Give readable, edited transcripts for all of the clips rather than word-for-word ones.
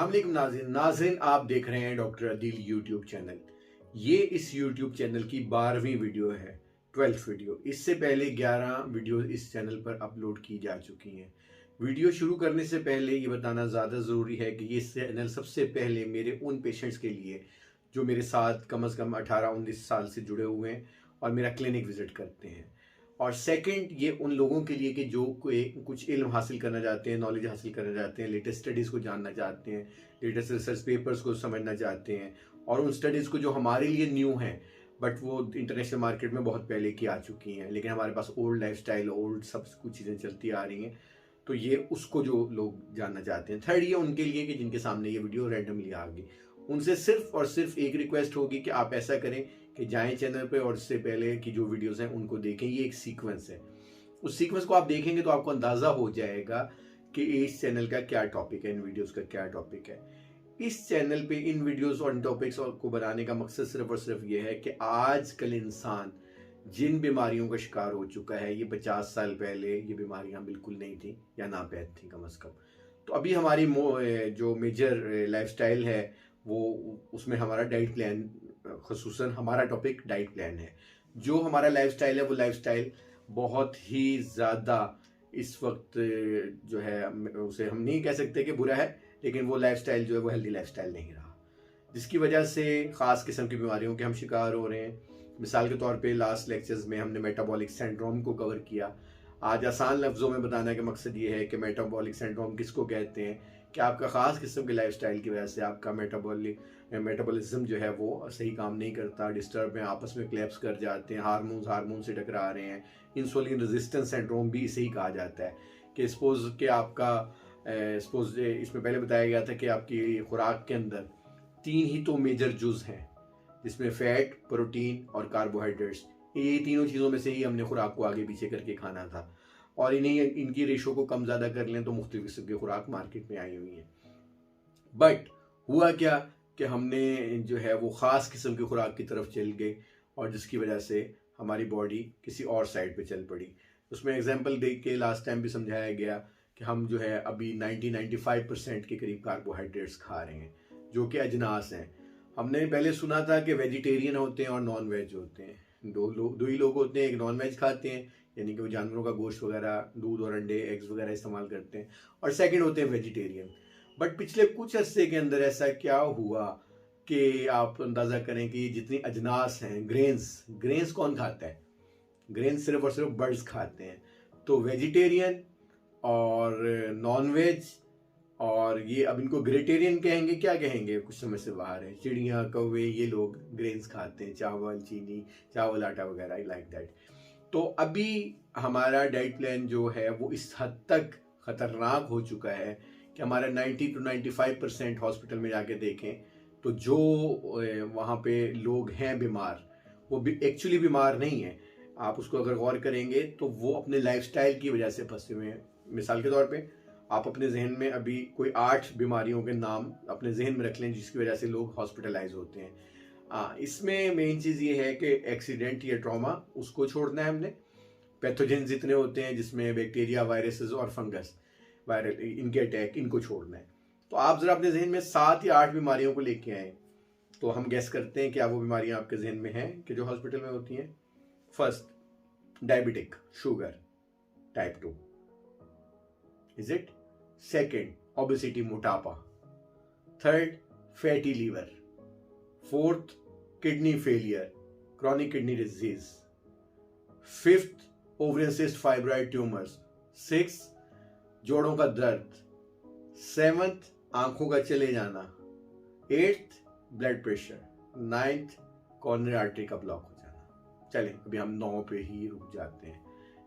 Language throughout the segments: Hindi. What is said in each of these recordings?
अस्सलाम वालेकुम नाज़रीन आप देख रहे हैं डॉक्टर अदील यूट्यूब चैनल। ये इस यूट्यूब चैनल की 12वीं वीडियो है, 12th वीडियो। इससे पहले 11 वीडियो इस चैनल पर अपलोड की जा चुकी हैं। वीडियो शुरू करने से पहले ये बताना ज़्यादा ज़रूरी है कि ये चैनल सबसे पहले मेरे उन पेशेंट्स के लिए जो मेरे साथ कम से कम 18-19 साल से जुड़े हुए हैं और मेरा क्लिनिक विज़िट करते हैं, और सेकंड ये उन लोगों के लिए कि जो कोई कुछ इल्म हासिल करना चाहते हैं, नॉलेज हासिल करना चाहते हैं, लेटेस्ट स्टडीज़ को जानना चाहते हैं, लेटेस्ट रिसर्च पेपर्स को समझना चाहते हैं, और उन स्टडीज़ को जो हमारे लिए न्यू हैं बट वो इंटरनेशनल मार्केट में बहुत पहले की आ चुकी हैं, लेकिन हमारे पास ओल्ड लाइफस्टाइल, ओल्ड सब कुछ चीज़ें चलती आ रही हैं, तो ये उसको जो लोग जानना चाहते हैं। थर्ड ये उनके लिए कि जिनके सामने ये वीडियो रैंडमली आ गई, उनसे सिर्फ और सिर्फ एक रिक्वेस्ट होगी कि आप ऐसा करें कि जाएं चैनल पे और इससे पहले की जो वीडियोस हैं उनको देखें। ये एक सीक्वेंस है, उस सीक्वेंस को आप देखेंगे तो आपको अंदाज़ा हो जाएगा कि इस चैनल का क्या टॉपिक है, इन वीडियोस का क्या टॉपिक है। इस चैनल पे इन वीडियोस और इन टॉपिक्स को बनाने का मकसद सिर्फ और सिर्फ ये है कि आजकल इंसान जिन बीमारियों का शिकार हो चुका है, ये 50 साल पहले ये बीमारियां बिल्कुल नहीं थी या नापैद थी कम अज़ कम। तो अभी हमारी जो मेजर लाइफस्टाइल है वो उसमें हमारा डाइट प्लान, ख़ुसूसन हमारा टॉपिक डाइट प्लान है। जो हमारा लाइफस्टाइल है वो लाइफस्टाइल बहुत ही ज़्यादा इस वक्त जो है उसे हम नहीं कह सकते कि बुरा है, लेकिन वो लाइफस्टाइल जो है वो हेल्दी लाइफस्टाइल नहीं रहा, जिसकी वजह से ख़ास किस्म की बीमारियों के हम शिकार हो रहे हैं। मिसाल के तौर पे लास्ट लेक्चर्स में हमने मेटाबॉलिक सिंड्रोम को कवर किया। आज आसान लफ्ज़ों में बताने का मकसद ये है कि मेटाबॉलिक सिंड्रोम किसको कहते हैं, कि आपका ख़ास किस्म के लाइफस्टाइल की वजह से आपका मेटाबॉलिज्म जो है वो सही काम नहीं करता, डिस्टर्ब में आपस में क्लैप्स कर जाते हैं, हार्मोन से टकरा रहे हैं। इंसुलिन रेजिस्टेंस सिंड्रोम भी इसे ही कहा जाता है कि सपोज कि आपका इसमें पहले बताया गया था कि आपकी खुराक के अंदर 3 ही तो मेजर जुज़ हैं, जिसमें फ़ैट, प्रोटीन और कार्बोहाइड्रेट्स। ये तीनों चीज़ों में से ही हमने खुराक को आगे पीछे करके खाना था, और इनकी रेशो को कम ज़्यादा कर लें तो मुख्तलिफ किस्म की खुराक मार्केट में आई हुई है। बट हुआ क्या कि हमने जो है वो ख़ास किस्म की खुराक की तरफ चल गए, और जिसकी वजह से हमारी बॉडी किसी और साइड पे चल पड़ी। उसमें एग्जांपल दे के लास्ट टाइम भी समझाया गया कि हम जो है अभी 90-95% के करीब कार्बोहाइड्रेट्स खा रहे हैं, जो कि अजनास हैं। हमने पहले सुना था कि वेजिटेरियन होते हैं और नॉन वेज होते हैं। दो ही लोग होते हैं, एक नॉन वेज खाते हैं यानी कि वो जानवरों का गोश्त वगैरह, दूध और अंडे, एग्स वगैरह इस्तेमाल करते हैं, और सेकंड होते हैं वेजिटेरियन। बट पिछले कुछ अरसे के अंदर ऐसा क्या हुआ कि आप अंदाज़ा करें कि जितनी अजनास हैं, ग्रेन्स कौन खाता है? ग्रेन्स सिर्फ और सिर्फ बर्ड्स खाते हैं। तो वेजिटेरियन और नॉन वेज, और ये अब इनको ग्रेटेरियन कहेंगे, क्या कहेंगे, कुछ समझ से बाहर है। चिड़ियाँ, कौवे, ये लोग ग्रेन्स खाते हैं, चावल, चीनी, चावल, आटा वगैरह, लाइक दैट। तो अभी हमारा डाइट प्लान जो है वो इस हद तक ख़तरनाक हो चुका है कि हमारा 90-95% हॉस्पिटल में जाके देखें तो जो वहाँ पे लोग हैं बीमार, वो भी एक्चुअली बीमार नहीं है। आप उसको अगर गौर करेंगे तो वो अपने लाइफस्टाइल की वजह से फंसे हुए हैं। मिसाल के तौर पे आप अपने जहन में अभी कोई 8 बीमारियों के नाम अपने जहन में रख लें जिसकी वजह से लोग हॉस्पिटलाइज होते हैं। इसमें मेन चीज़ ये है कि एक्सीडेंट या ट्रॉमा उसको छोड़ना है हमने। पैथोजेन जितने होते हैं जिसमें बैक्टीरिया, वायरसेस और फंगस, वायरल, इनके अटैक, इनको छोड़ना है। तो आप ज़रा अपने जहन में 7 या 8 बीमारियों को लेके आए, तो हम गैस करते हैं क्या वो बीमारियां आपके जहन में हैं कि जो हॉस्पिटल में होती हैं। First, diabetic, sugar type 2, is it? Second, obesity, मोटापा। Third, fatty liver. Fourth, kidney failure, chronic kidney disease. Fifth, ovarian cyst, fibroid tumours. Six, जोड़ों का दर्द। सेवंथ, आंखों का चले जाना। Eighth, blood pressure. Ninth, coronary artery का ब्लॉक हो जाना। चलें अभी हम 9 पे ही रुक जाते हैं,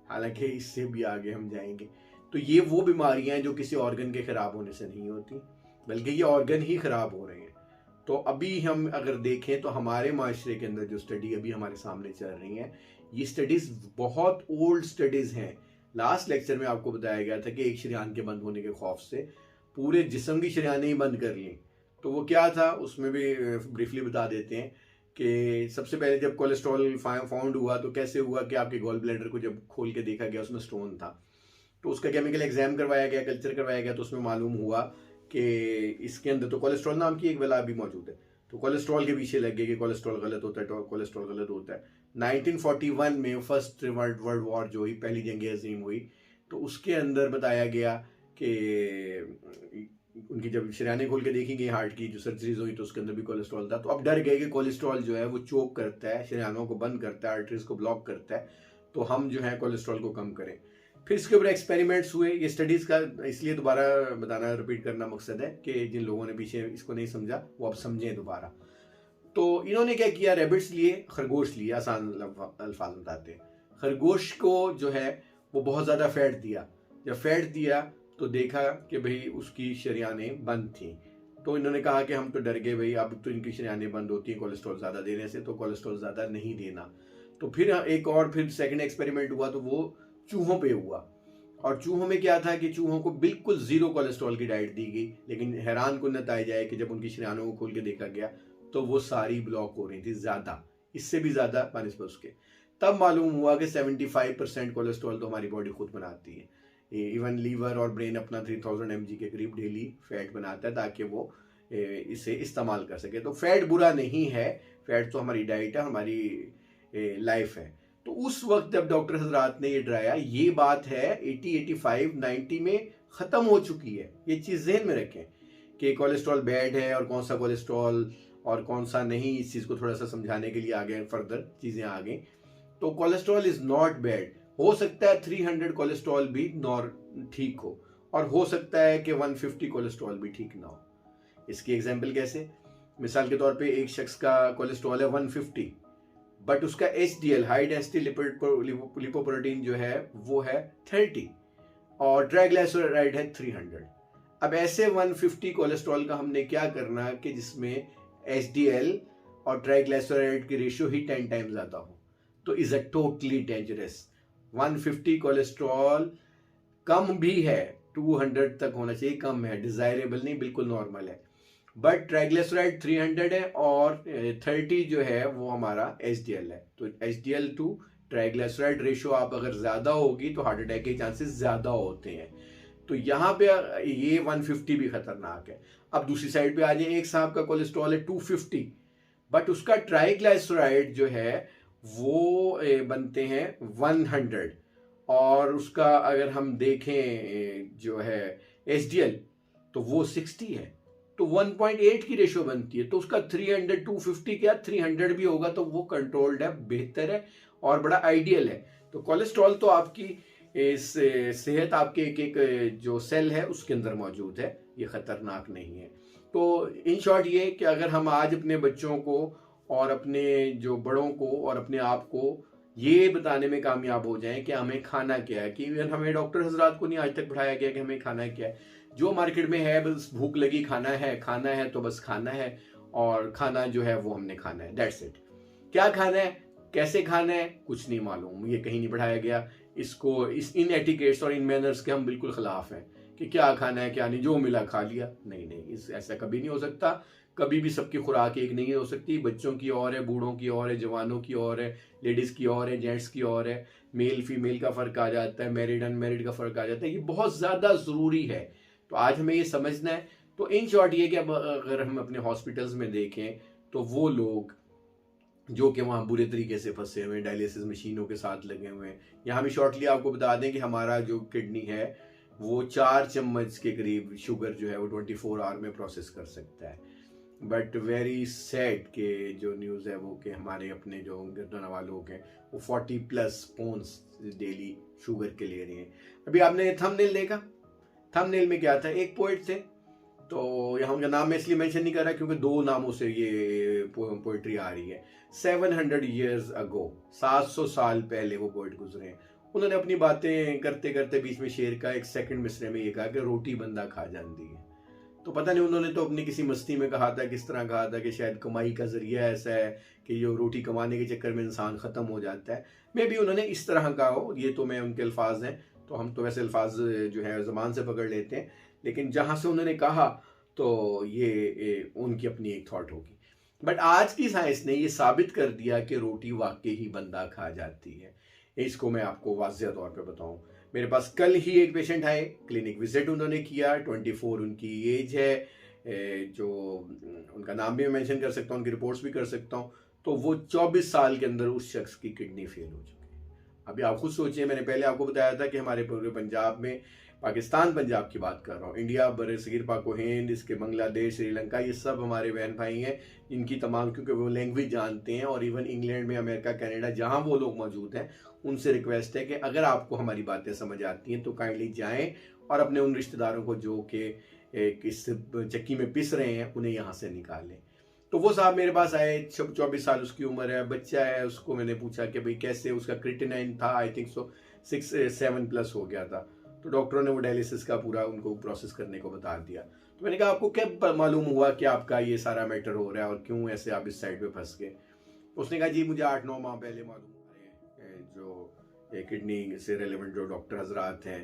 हालांकि इससे भी आगे हम जाएंगे। तो ये वो बीमारियां हैं जो किसी ऑर्गन के खराब होने से नहीं होती, बल्कि ये ऑर्गन ही खराब हो रहे हैं। तो अभी हम अगर देखें तो हमारे माशरे के अंदर जो स्टडी अभी हमारे सामने चल रही हैं, ये स्टडीज़ बहुत ओल्ड स्टडीज़ हैं। लास्ट लेक्चर में आपको बताया गया था कि एक शरीयान के बंद होने के खौफ से पूरे जिस्म की शरीयानें ही बंद कर ली। तो वो क्या था उसमें भी ब्रीफली बता देते हैं कि सबसे पहले जब कोलेस्ट्रॉल फाउंड हुआ तो कैसे हुआ कि आपके गॉल ब्लैडर को जब खोल के देखा गया उसमें स्टोन था, तो उसका केमिकल एग्जाम करवाया गया, कल्चर करवाया गया, तो उसमें मालूम हुआ कि इसके अंदर तो कोलेस्ट्रॉल नाम की एक बला भी मौजूद है, तो कोलेस्ट्रॉल के पीछे लग गए कि कोलेस्ट्रॉल गलत होता है, तो कोलेस्ट्रॉल गलत होता है। 1941 में फर्स्ट वर्ल्ड वॉर जो हुई, पहली जंग अजीम हुई, तो उसके अंदर बताया गया कि उनकी जब शरियाने खोल के देखी गई हार्ट की जो सर्जरीज हुई तो उसके अंदर भी कोलेस्ट्रॉल था। तो अब डर गए कि कोलेस्ट्रॉल जो है वो चोक करता है, शरियानों को बंद करता है, आर्टरीज को ब्लॉक करता है, तो हम जो है कोलेस्ट्रॉल को कम करें। फिर इसके ऊपर एक्सपेरिमेंट्स हुए, ये स्टडीज़ का इसलिए दोबारा बताना, रिपीट करना मकसद है कि जिन लोगों ने पीछे इसको नहीं समझा वो अब समझें दोबारा। तो इन्होंने क्या किया, रैबिट्स लिए, खरगोश लिए, आसान अल्फाज बताते हैं। खरगोश को जो है वो बहुत ज़्यादा फैट दिया, जब फैट दिया तो देखा कि भाई उसकी शरियानें बंद थी, तो इन्होंने कहा कि हम तो डर गए भाई, अब तो इनकी शरियानें बंद होती हैं कोलेस्ट्रॉल ज़्यादा देने से, तो कोलेस्ट्रॉल ज़्यादा नहीं देना। तो फिर एक और फिर सेकंड एक्सपेरिमेंट हुआ, तो वो चूहों पे हुआ, और चूहों में क्या था कि चूहों को बिल्कुल ज़ीरो कोलेस्ट्रॉल की डाइट दी गई, लेकिन हैरान कुन नतीजा है कि जब उनकी शरियानों को खोल के देखा गया तो वो सारी ब्लॉक हो रही थी, ज़्यादा, इससे भी ज़्यादा बनिस्बत उसके। तब मालूम हुआ कि 75% कोलेस्ट्रॉल तो हमारी बॉडी खुद बनाती है। इवन लीवर और ब्रेन अपना 3000 mg के करीब डेली फैट बनाता है ताकि वो इसे इस्तेमाल कर सके। तो फैट बुरा नहीं है, फैट तो हमारी डाइट है, हमारी लाइफ है। तो उस वक्त जब डॉक्टर हजरात ने ये डराया, ये बात है 80, 85, 90 में ख़त्म हो चुकी है। ये चीज़ जहन में रखें कि कोलेस्ट्रॉल बैड है और कौन सा कोलेस्ट्रॉल और कौन सा नहीं, इस चीज़ को थोड़ा सा समझाने के लिए आगे फर्दर चीज़ें आ गई। तो कोलेस्ट्रॉल इज़ नॉट बैड। हो सकता है 300 कोलेस्ट्रॉल भी ठीक हो और सकता है कि 150 कोलेस्ट्रॉल भी ठीक ना हो। इसकी एग्जाम्पल कैसे, मिसाल के तौर पे एक शख्स का कोलेस्ट्रॉल है 150, बट उसका HDL हाई डेंसिटी लिपोप्रोटीन जो है वो है 30 और ट्राइग्लिसराइड है 300। अब ऐसे 150 कोलेस्ट्रॉल का हमने क्या करना कि जिसमें HDL और ट्राइग्लिसराइड की रेशियो ही 10 टाइम्स ज़्यादा हो, तो is a totally dangerous. 150 cholesterol कम भी है, 200 तक होना चाहिए, कम है, डिजायरेबल नहीं, बिल्कुल नॉर्मल है। बट ट्राइग्लिसराइड 300 है और 30 जो है वो हमारा HDL है। तो HDL टू ट्राइग्लिसराइड रेशियो आप अगर ज़्यादा होगी तो हार्ट अटैक के चांसेस ज़्यादा होते हैं। तो यहाँ पे ये 150 भी खतरनाक है। अब दूसरी साइड पे आ जाए, एक साहब का कोलेस्ट्रॉल है 250, बट उसका ट्राइग्लिसराइड जो है वो बनते हैं 100, और उसका अगर हम देखें जो है HDL तो वो 60 है, तो 1.8 की रेशियो बनती है। तो उसका 300 250 क्या 300 भी होगा तो वो कंट्रोल्ड है, बेहतर है और बड़ा आइडियल है। तो कोलेस्ट्रॉल तो आपकी इस सेहत, आपके एक एक जो सेल है उसके अंदर मौजूद है, ये खतरनाक नहीं है। तो इन शॉर्ट ये कि अगर हम आज अपने बच्चों को और अपने जो बड़ों को और अपने आप को ये बताने में कामयाब हो जाएं कि हमें खाना क्या है, कि इवन हमें डॉक्टर हजरात को नहीं आज तक पढ़ाया गया कि हमें खाना क्या है। जो मार्केट में है बस भूख लगी खाना है तो बस खाना है, और खाना जो है वो हमने खाना है, दैट्स इट। क्या खाना है, कैसे खाना है, कुछ नहीं मालूम, ये कहीं नहीं पढ़ाया गया। इसको इन एटिकेट्स और इन मैनर्स के हम बिल्कुल खिलाफ हैं कि क्या खाना है क्या नहीं, जो मिला खा लिया। नहीं, ऐसा कभी नहीं हो सकता, कभी भी सबकी खुराक एक नहीं हो सकती। बच्चों की और है, बूढ़ों की और है, जवानों की और है, लेडीज़ की और है, जेंट्स की और है, मेल फीमेल का फ़र्क आ जाता है, मैरिड अनमैरिड का फ़र्क आ जाता है। ये बहुत ज़्यादा ज़रूरी है, तो आज हमें ये समझना है। तो इन शॉर्ट ये कि अब अगर हम अपने हॉस्पिटल्स में देखें तो वो लोग जो कि वहाँ बुरे तरीके से फंसे हुए हैं, डायलिसिस मशीनों के साथ लगे हुए हैं। यहाँ भी शॉर्टली आपको बता दें कि हमारा जो किडनी है वो 4 चम्मच के करीब शुगर जो है वो 24 आवर में प्रोसेस कर सकता है। बट वेरी सैड के जो न्यूज़ है वो कि हमारे अपने जो गर्दन वाले लोग हैं वो 40+ पॉन्ड्स डेली शुगर के ले रहे हैं। अभी आपने थंबनेल देखा, थंबनेल में क्या था, एक पोइट थे, तो यहाँ उनका नाम मैं इसलिए मेंशन नहीं कर रहा क्योंकि 2 नामों से ये पोइट्री आ रही है। 700 years ago, 700 साल पहले वो पोइट गुजरे हैं। उन्होंने अपनी बातें करते करते बीच में शेर का एक सेकंड मिसरे में ये कहा कि रोटी बंदा खा जाती है। तो पता नहीं उन्होंने तो अपनी किसी मस्ती में कहा था, किस तरह कहा था कि शायद कमाई का जरिया ऐसा है कि जो रोटी कमाने के चक्कर में इंसान ख़त्म हो जाता है। मे भी उन्होंने इस तरह कहा हो, ये तो मैं उनके अल्फाज हैं, तो हम तो वैसे अल्फाज जो है ज़बान से पकड़ लेते हैं, लेकिन जहाँ से उन्होंने कहा तो ये उनकी अपनी एक थॉट होगी। बट आज की साइंस ने ये साबित कर दिया कि रोटी वाकई ही बंदा खा जाती है। इसको मैं आपको वाज़ेह तौर पे बताऊं। मेरे पास कल ही एक पेशेंट आए, क्लिनिक विजिट उन्होंने किया, 24 उनकी एज है, जो उनका नाम भी मैं मेंशन कर सकता हूँ, उनकी रिपोर्ट्स भी कर सकता हूँ। तो वो 24 साल के अंदर उस शख्स की किडनी फेल हो चुकी है। अभी आप खुद सोचिए, मैंने पहले आपको बताया था कि हमारे पूरे पंजाब में, पाकिस्तान पंजाब की बात कर रहा हूँ, इंडिया बरसगीर पाको हिंद, इसके बांग्लादेश, श्रीलंका, ये सब हमारे बहन भाई हैं जिनकी तमाम, क्योंकि वो लैंग्वेज जानते हैं। और इवन इंग्लैंड में, अमेरिका, कनाडा, जहाँ वो लोग मौजूद हैं, उनसे रिक्वेस्ट है कि अगर आपको हमारी बातें समझ आती हैं तो काइंडली जाएं और अपने उन रिश्तेदारों को जो कि इस चक्की में पिस रहे हैं उन्हें यहाँ से निकालें। तो वो साहब मेरे पास आए, 24 साल उसकी उम्र है, बच्चा है। उसको मैंने पूछा कि भाई कैसे, उसका क्रिएटिनिन था आई थिंक सो 6-7+ हो गया था। तो डॉक्टरों ने वो डायलिसिस का पूरा उनको प्रोसेस करने को बता दिया। तो मैंने कहा आपको क्या मालूम हुआ कि आपका ये सारा मैटर हो रहा है और क्यों ऐसे आप इस साइड पे फंस गए? उसने कहा जी मुझे 8-9 माह पहले मालूम हुआ, जो किडनी से रेलिवेंट जो डॉक्टर हजरात हैं,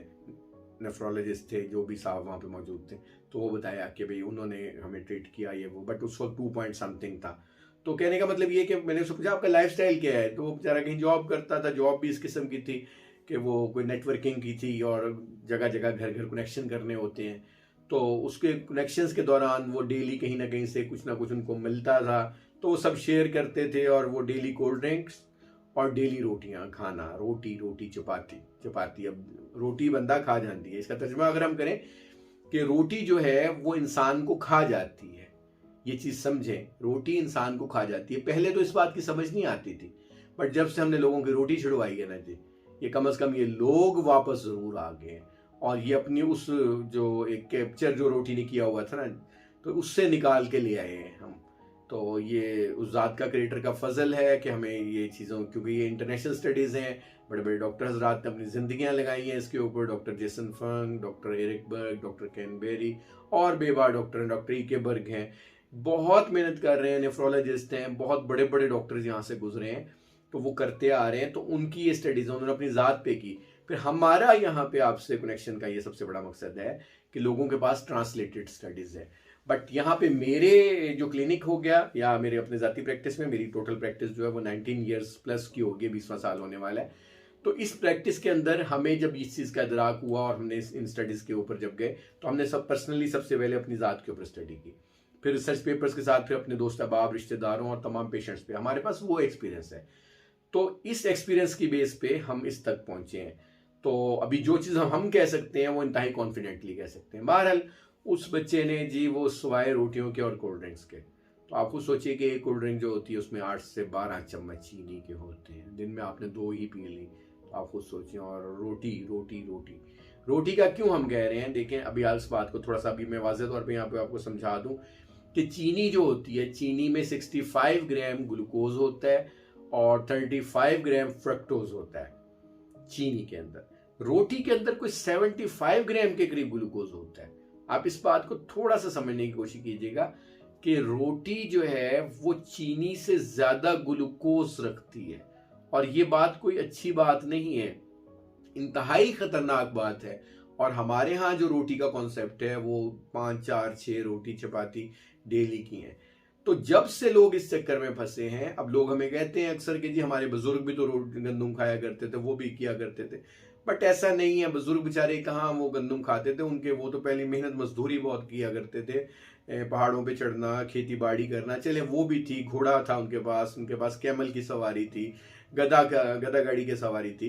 नेफ्रोलॉजिस्ट थे, जो भी साहब वहाँ पे मौजूद थे, तो वो बताया कि भाई उन्होंने हमें ट्रीट किया ये वो, बट उस वक्त 2 पॉइंट समथिंग था। तो कहने का मतलब ये कि मैंने उससे पूछा आपका लाइफस्टाइल क्या है, तो वो बेचारा कहीं जॉब करता था, जॉब भी इस किस्म की थी कि वो कोई नेटवर्किंग की थी और जगह जगह घर घर कनेक्शन करने होते हैं। तो उसके कनेक्शंस के दौरान वो डेली कहीं ना कहीं से कुछ ना कुछ उनको मिलता था, तो वो सब शेयर करते थे। और वो डेली कोल्ड ड्रिंक्स और डेली रोटियां खाना, रोटी रोटी चपाती चपाती। अब रोटी बंदा खा जाती है, इसका तर्जुमा अगर हम करें कि रोटी जो है वो इंसान को खा जाती है, ये चीज समझें, रोटी इंसान को खा जाती है। पहले तो इस बात की समझ नहीं आती थी, बट जब से हमने लोगों की रोटी छुड़वाई है ना जी, ये कम से कम ये लोग वापस जरूर आ गए। और ये अपनी उस जो एक कैप्चर जो रोटी ने किया हुआ था ना, तो उससे निकाल के ले आए हैं हम। तो ये उस ज़ात का क्रिएटर का फजल है कि हमें ये चीज़ों, क्योंकि ये इंटरनेशनल स्टडीज़ हैं, बड़े बड़े डॉक्टर हजरात ने अपनी ज़िंदगियाँ लगाई हैं इसके ऊपर। डॉक्टर जेसन फंग, डॉक्टर एरिक बर्ग, डॉक्टर केन बेरी और बेबार डॉक्टर हैं, डॉक्टर ईके बर्ग हैं, बहुत मेहनत कर रहे हैं। नेफ्रोलॉजिस्ट हैं, बहुत बड़े बड़े डॉक्टर्स यहाँ से गुजरे हैं, तो वो करते आ रहे हैं। तो उनकी ये स्टडीज़ उन्होंने अपनी ज़ात पे की। फिर हमारा यहाँ पे आपसे कनेक्शन का ये सबसे बड़ा मकसद है कि लोगों के पास ट्रांसलेटेड स्टडीज़ है। बट यहाँ पे मेरे जो क्लिनिक हो गया या मेरे अपने ज़ाती प्रैक्टिस में, मेरी टोटल प्रैक्टिस जो है वो 19 ईयर्स प्लस की होगी, 20वां साल होने वाला है। तो इस प्रैक्टिस के अंदर हमें जब इस चीज़ का इदराक हुआ और हमने इन स्टडीज़ के ऊपर जब गए, तो हमने सब पर्सनली सबसे पहले अपनी ज़ात के ऊपर स्टडी की, फिर रिसर्च पेपर्स के साथ, फिर अपने दोस्त अहबाब, रिश्तेदारों और तमाम पेशेंट्स पे हमारे पास वो एक्सपीरियंस है। तो इस एक्सपीरियंस की बेस पे हम इस तक पहुंचे हैं। तो अभी जो चीज़ हम कह सकते हैं वो इंतहाई कॉन्फिडेंटली कह सकते हैं। बहरहाल उस बच्चे ने जी वो सवाए रोटियों के और कोल्ड ड्रिंक्स के, तो आप खुद सोचिए कि एक कोल्ड ड्रिंक जो होती है उसमें 8 से 12 चम्मच चीनी के होते हैं, दिन में आपने 2 ही पी ली, तो आप खुद सोचिए। और रोटी रोटी रोटी रोटी का क्यों हम कह रहे हैं, देखें अभी आज इस बात को थोड़ा सा अभी मैं वाज़ेह तौर पे यहाँ पे आपको समझा दूं कि चीनी जो होती है, चीनी में 65 ग्राम ग्लूकोज होता है और 35 ग्राम फ्रक्टोज होता है चीनी के अंदर। रोटी के अंदर कोई 75 ग्राम के करीब ग्लूकोज होता है। आप इस बात को थोड़ा सा समझने की कोशिश कीजिएगा कि रोटी जो है वो चीनी से ज्यादा ग्लूकोज रखती है, और ये बात कोई अच्छी बात नहीं है, इंतहाई खतरनाक बात है। और हमारे यहाँ जो रोटी का कॉन्सेप्ट है वो 5, 4, 6 रोटी चपाती डेली की है। तो जब से लोग इस चक्कर में फंसे हैं, अब लोग हमें कहते हैं अक्सर कि जी हमारे बुजुर्ग भी तो गंदुम खाया करते थे, वो भी किया करते थे, बट ऐसा नहीं है। बुजुर्ग बेचारे कहाँ वो गंदुम खाते थे, उनके वो तो पहले मेहनत मजदूरी बहुत किया करते थे, पहाड़ों पे चढ़ना, खेती बाड़ी करना, चले वो भी थी, घोड़ा था उनके पास कैमल की सवारी थी, गधा गाड़ी की सवारी थी।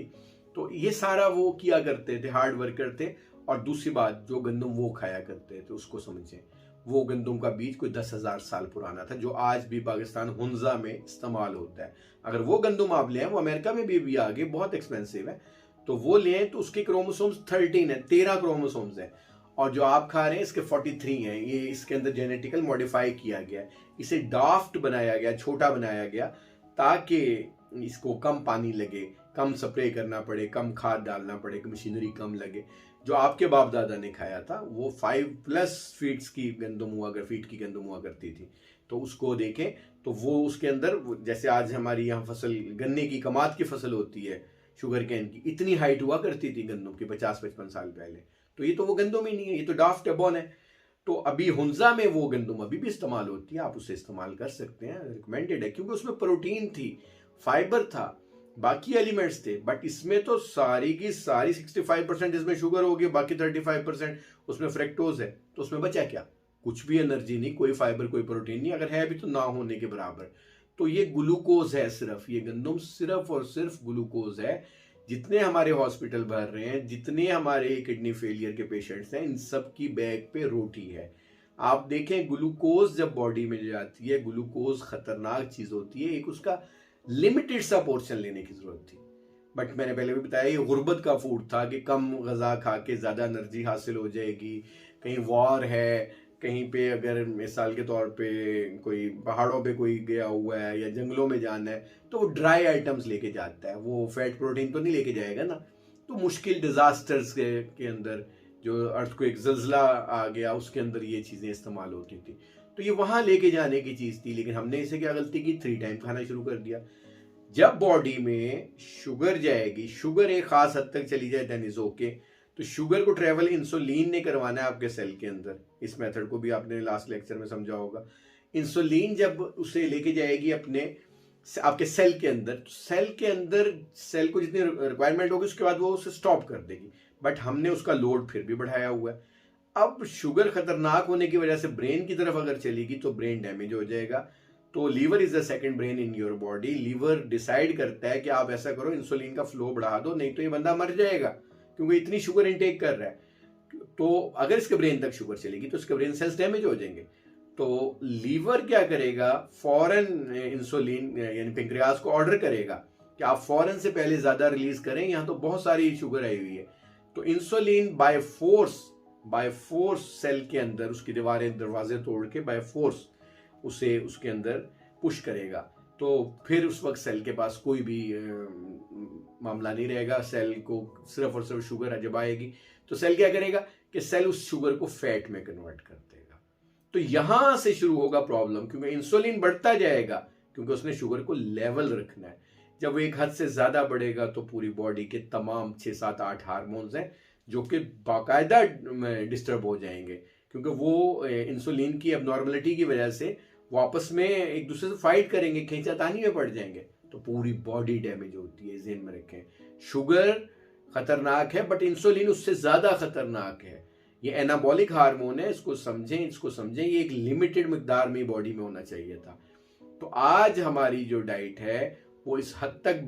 तो ये सारा वो किया करते थे, हार्ड वर्कर थे। और दूसरी बात, जो गंदुम वो खाया करते थे उसको समझें, वो गंदुम का बीज कोई 10,000 साल पुराना था, जो आज भी पाकिस्तान हुंजा में इस्तेमाल होता है। अगर वो गंदुम आप लें, वो अमेरिका में भी आगे बहुत एक्सपेंसिव है, तो वो लें तो उसके क्रोमोसोम्स 13 है, 13 क्रोमोसोम्स है। और जो आप खा रहे हैं इसके 43 हैं। ये इसके अंदर जेनेटिकल मॉडिफाई किया गया है, इसे डाफ्ट बनाया गया, छोटा बनाया गया, ताकि इसको कम पानी लगे, कम स्प्रे करना पड़े, कम खाद डालना पड़े, मशीनरी कम लगे। जो आपके बाप दादा ने खाया था वो 5+ फीट की गंदम हुआ करती थी। तो उसको देखें तो वो उसके अंदर, जैसे आज हमारी यहाँ फसल गन्ने की कमाद की फसल होती है, शुगर कैन की, इतनी हाइट हुआ करती थी गंदम की 50-55 साल पहले। तो ये तो वो गंदम ही नहीं है, ये तो डाफ्ट है, बॉन है। तो अभी हुंजा में वो गंदम अभी भी इस्तेमाल होती है, आप उसे इस्तेमाल कर सकते हैं, रिकमेंडेड है, क्योंकि उसमें प्रोटीन थी, फाइबर था, बाकी एलिमेंट्स थे, बट इसमें तो सारी की सारी 65% इसमें शुगर होगी, बाकी 35% उसमें फ्रेक्टोज है। तो उसमें बचा क्या? कुछ भी एनर्जी नहीं, कोई फाइबर, कोई प्रोटीन नहीं, अगर है भी तो ना होने के बराबर। तो ये ग्लूकोज है, सिर्फ ये गंदम सिर्फ और सिर्फ ग्लूकोज है। जितने हमारे हॉस्पिटल भर रहे हैं, जितने हमारे किडनी फेलियर के पेशेंट्स हैं, इन सब की बैग पे रोटी है। आप देखें, ग्लूकोज जब बॉडी में जाती है, ग्लूकोज खतरनाक चीज होती है। एक उसका लिमिटेड सा पोर्शन लेने की जरूरत थी, बट मैंने पहले भी बताया ये गुर्बत का फूड था कि कम गजा खा के ज्यादा एनर्जी हासिल हो जाएगी। कहीं वॉर है, कहीं पे अगर मिसाल के तौर पे कोई पहाड़ों पे कोई गया हुआ है या जंगलों में जाना है, तो वो ड्राई आइटम्स लेके जाता है, वो फैट प्रोटीन तो नहीं लेके जाएगा ना। तो मुश्किल डिजास्टर्स के अंदर, जो अर्थक्वेक जल्जला आ गया, उसके अंदर ये चीजें इस्तेमाल होती थी। तो ये वहां लेके जाने की चीज थी, लेकिन हमने इसे क्या गलती की, 3 टाइम खाना शुरू कर दिया। जब बॉडी में शुगर जाएगी, शुगर एक खास हद तक चली जाए दैनिज ओके, तो शुगर को ट्रेवल इंसुलिन ने करवाना है आपके सेल के अंदर। इस मेथड को भी आपने लास्ट लेक्चर में समझा होगा। इंसुलिन जब उसे लेके जाएगी अपने आपके सेल के अंदर, तो सेल के अंदर सेल को जितनी रिक्वायरमेंट होगी उसके बाद वो उसे स्टॉप कर देगी, बट हमने उसका लोड फिर भी बढ़ाया हुआ है। अब शुगर खतरनाक होने की वजह से ब्रेन की तरफ अगर चलेगी तो ब्रेन डैमेज हो जाएगा। तो liver is the second brain in your body. Liver decide करता है कि आप ऐसा करो, इंसुलिन का फ्लो बढ़ा दो, नहीं तो ये बंदा मर जाएगा, क्योंकि इतनी शुगर इनटेक कर रहा है। तो अगर इसके ब्रेन तक शुगर चलेगी तो इसके ब्रेन सेल्स डैमेज हो जाएंगे। तो लीवर क्या करेगा, फॉरन इंसुलिन यानी पेंक्रियाज को ऑर्डर करेगा कि आप फॉरन से पहले ज्यादा रिलीज करें, यहां तो बहुत सारी शुगर आई हुई है। तो इंसुलिन बाय फोर्स सेल के अंदर उसकी दीवारें दरवाजे तोड़ के बाय फोर्स उसे उसके अंदर पुश करेगा। तो फिर उस वक्त सेल के पास कोई भी मामला नहीं रहेगा। सेल को सिर्फ और सिर्फ शुगर जब आएगी तो सेल क्या करेगा कि सेल उस शुगर को फैट में कन्वर्ट कर देगा। तो यहां से शुरू होगा प्रॉब्लम, क्योंकि इंसुलिन बढ़ता जाएगा, क्योंकि उसने शुगर को लेवल रखना है। जब वो एक हद से ज्यादा बढ़ेगा तो पूरी बॉडी के तमाम 6, 7, 8 हार्मोन्स हैं जो कि बाकायदा डिस्टर्ब हो जाएंगे, क्योंकि वो इंसुलिन की अबनॉर्मलिटी की वजह से वो आपस में एक दूसरे से फाइट करेंगे, खींचातानी में पड़ जाएंगे, तो पूरी बॉडी डैमेज होती है। ज़हन में रखें, शुगर खतरनाक है, बट इंसुलिन उससे ज्यादा खतरनाक है। ये एनाबॉलिक हार्मोन है, इसको समझें। ये एक लिमिटेड मिकदार में बॉडी में होना चाहिए था। तो आज हमारी जो डाइट है वो इस हद तक